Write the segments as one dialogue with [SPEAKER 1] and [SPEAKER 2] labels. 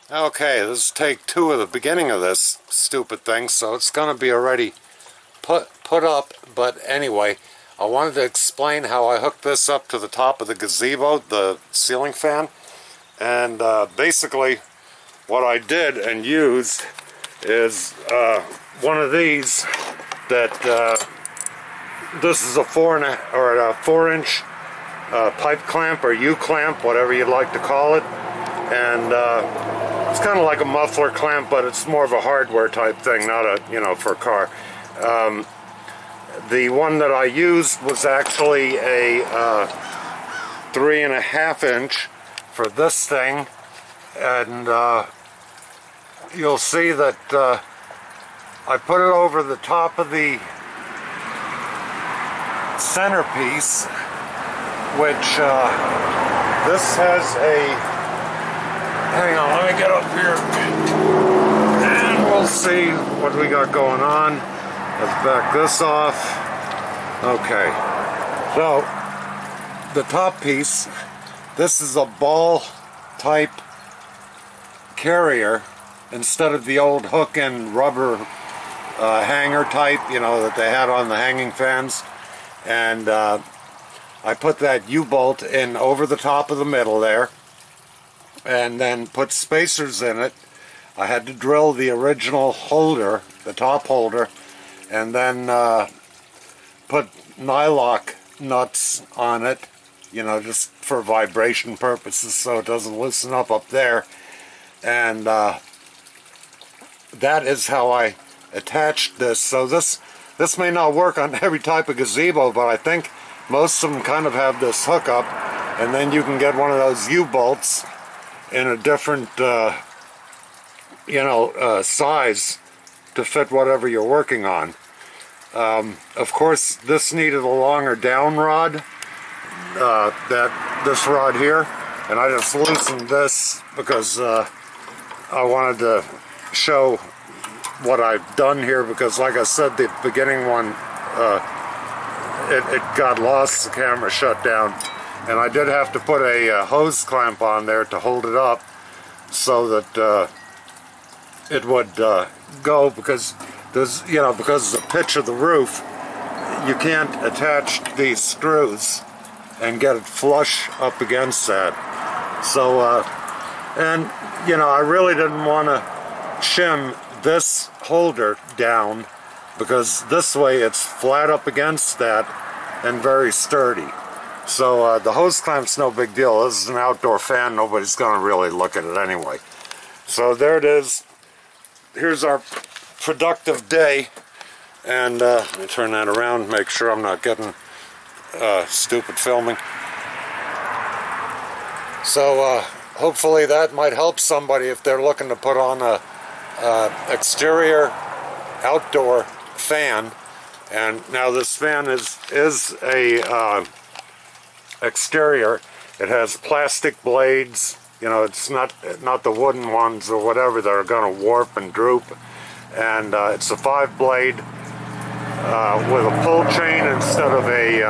[SPEAKER 1] Okay, this is take 2 of the beginning of this stupid thing, so it's going to be already put up. But anyway, I wanted to explain how I hooked this up to the top of the gazebo, the ceiling fan. And basically, what I did and used is one of these that this is a 4-inch pipe clamp or U-clamp, whatever you'd like to call it. And it's kind of like a muffler clamp, but it's more of a hardware type thing, not a, for a car. The one that I used was actually a 3.5-inch for this thing, and you'll see that I put it over the top of the centerpiece, which this has a, hang on, let me get up here and we'll see what we got going on. Let's back this off. Okay, so the top piece, this is a ball type carrier instead of the old hook and rubber hanger type, that they had on the hanging fans. And I put that U-bolt in over the top of the middle there, and then put spacers in it. I had to drill the original holder, the top holder, and then put nylock nuts on it, just for vibration purposes, so it doesn't loosen up there. And that is how I attached this. So this may not work on every type of gazebo, but I think most of them kind of have this hookup, and then you can get one of those U-bolts in a different size to fit whatever you're working on. Of course, this needed a longer down rod, this rod here, and I just loosened this because I wanted to show what I've done here, because like I said, the beginning one it got lost, the camera shut down, and I did have to put a hose clamp on there to hold it up so that it would go, because there's, because of the pitch of the roof, you can't attach these screws and get it flush up against that. So and I really didn't want to shim this holder down, because this way it's flat up against that and very sturdy. So the hose clamp's no big deal. This is an outdoor fan. Nobody's going to really look at it anyway. So there it is. Here's our productive day. And let me turn that around, make sure I'm not getting stupid filming. So hopefully that might help somebody if they're looking to put on a exterior outdoor fan. And now this fan is a exterior. It has plastic blades. It's not the wooden ones or whatever that are going to warp and droop. And it's a 5-blade with a pull chain instead of a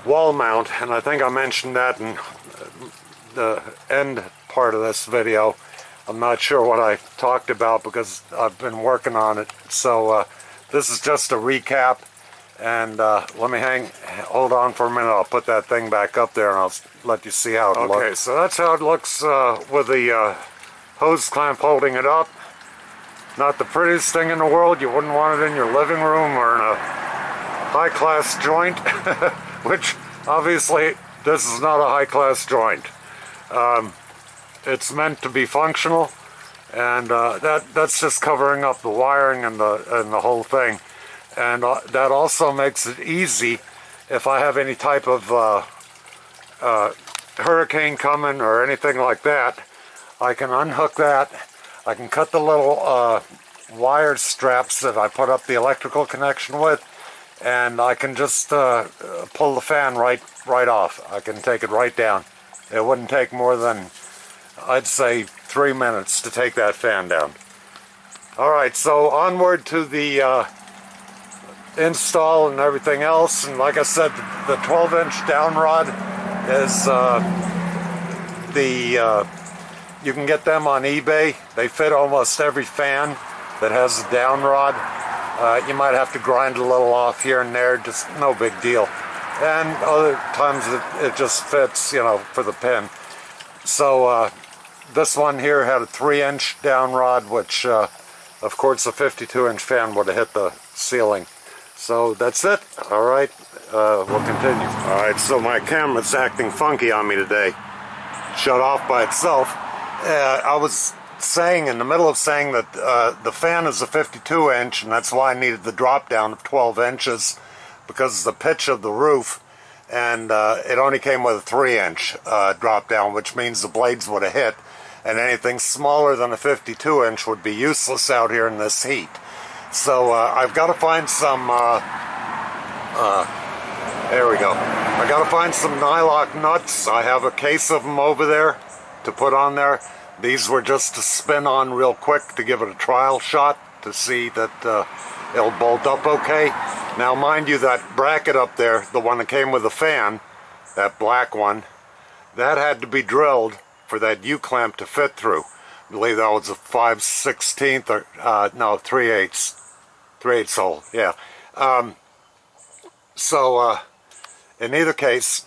[SPEAKER 1] wall mount. And I think I mentioned that in the end part of this video. I'm not sure what I talked about because I've been working on it. So this is just a recap. And let me hold on for a minute. I'll put that thing back up there and I'll let you see how it looks. Okay, so that's how it looks with the hose clamp holding it up. Not the prettiest thing in the world. You wouldn't want it in your living room or in a high-class joint, which obviously this is not a high-class joint. It's meant to be functional, and that's just covering up the wiring and the whole thing. And that also makes it easy if I have any type of hurricane coming or anything like that. I can unhook that. I can cut the little wire straps that I put up the electrical connection with, and I can just pull the fan right off. I can take it right down. It wouldn't take more than, I'd say, 3 minutes to take that fan down. Alright, so onward to the install and everything else. And like I said, the 12-inch down rod is the You can get them on eBay. They fit almost every fan that has a down rod. You might have to grind a little off here and there, just no big deal. And other times it just fits, you know, for the pin. So this one here had a 3-inch down rod, which of course a 52-inch fan would have hit the ceiling. So that's it. All right, we'll continue. All right, so my camera's acting funky on me today. Shut off by itself. I was saying, in the middle of saying that the fan is a 52-inch, and that's why I needed the drop down of 12 inches because of the pitch of the roof, and it only came with a 3-inch drop down, which means the blades would have hit, and anything smaller than a 52-inch would be useless out here in this heat. So I've got to find some, there we go. I got to find some nylock nuts. I have a case of them over there to put on there. These were just to spin on real quick to give it a trial shot to see that it'll bolt up okay. Now mind you, that bracket up there, the one that came with the fan, that black one, that had to be drilled for that U-clamp to fit through. I believe that was a 5/16 or no, 3/8 hole, yeah. In either case,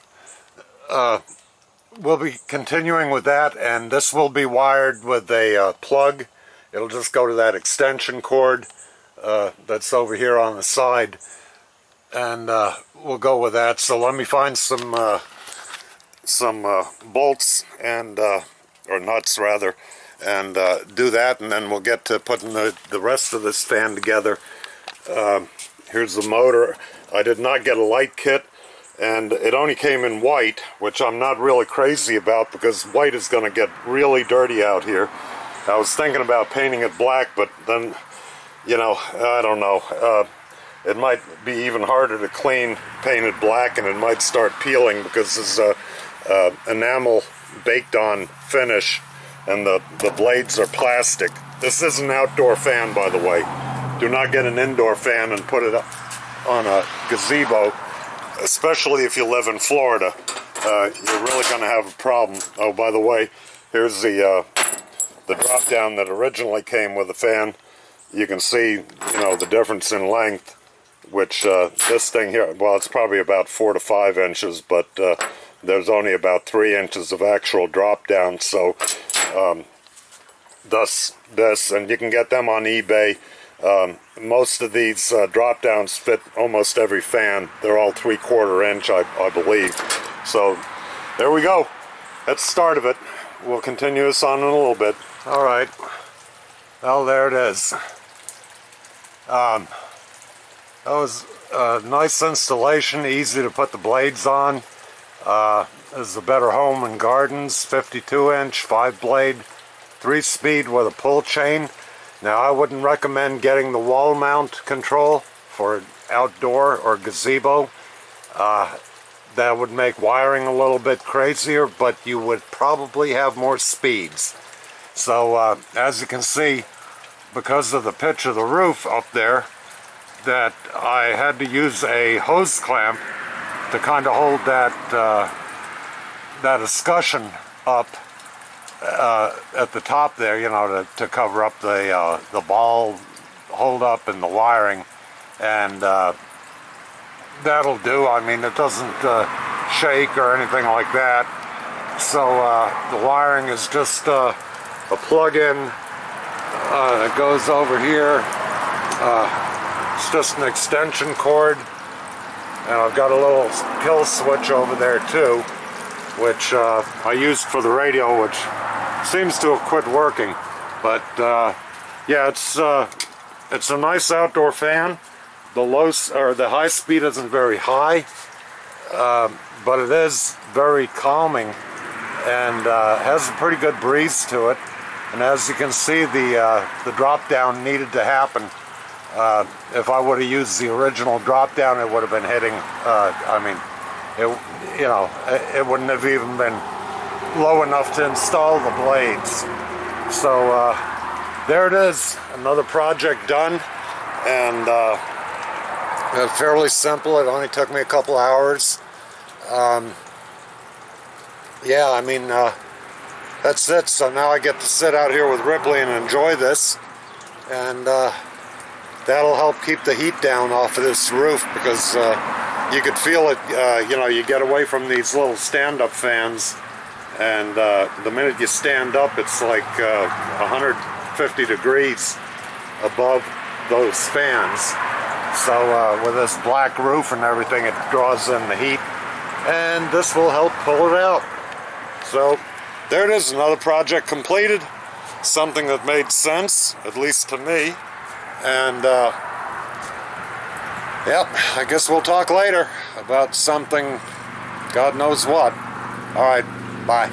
[SPEAKER 1] we'll be continuing with that, and this will be wired with a plug. It'll just go to that extension cord that's over here on the side, and we'll go with that. So let me find some bolts and or nuts rather, and do that, and then we'll get to putting the rest of this fan together. Here's the motor. I did not get a light kit, and it only came in white, which I'm not really crazy about because white is going to get really dirty out here. I was thinking about painting it black, but then, you know, I don't know. It might be even harder to clean painted black, and it might start peeling because there's a enamel baked on finish, and the blades are plastic. This is an outdoor fan, by the way. Do not get an indoor fan and put it up on a gazebo, especially if you live in Florida. You're really going to have a problem. Oh, by the way, here's the drop down that originally came with the fan. You can see, you know, the difference in length, which this thing here, well, it's probably about 4 to 5 inches, but there's only about 3 inches of actual drop down. So thus this, and you can get them on eBay. Most of these drop downs fit almost every fan. They're all 3/4 inch, I believe. So there we go. That's the start of it. We'll continue this on in a little bit. All right. Well, there it is. That was a nice installation, easy to put the blades on. This is a Better Home and Gardens 52-inch 5-blade 3-speed with a pull chain. Now, I wouldn't recommend getting the wall mount control for outdoor or gazebo. That would make wiring a little bit crazier, but you would probably have more speeds. So, as you can see, because of the pitch of the roof up there, that I had to use a hose clamp to kind of hold that escutcheon up at the top there, you know, to cover up the ball hold up and the wiring, and that'll do. I mean, it doesn't shake or anything like that. So the wiring is just a plug-in that goes over here. It's just an extension cord, and I've got a little kill switch over there too, which I used for the radio, which seems to have quit working. But yeah, it's a nice outdoor fan. The high speed isn't very high, but it is very calming and has a pretty good breeze to it. And as you can see, the drop down needed to happen. If I would have used the original drop down, it would have been hitting. I mean, it wouldn't have even been low enough to install the blades. So there it is, another project done, and fairly simple. It only took me a couple hours. Yeah, I mean, that's it. So now I get to sit out here with Ripley and enjoy this, and that'll help keep the heat down off of this roof, because you could feel it. You know, you get away from these little stand-up fans, and the minute you stand up, it's like 150 degrees above those fans. So with this black roof and everything, it draws in the heat, and this will help pull it out. So there it is, another project completed, something that made sense, at least to me. And yep, I guess we'll talk later about something, God knows what. All right, bye.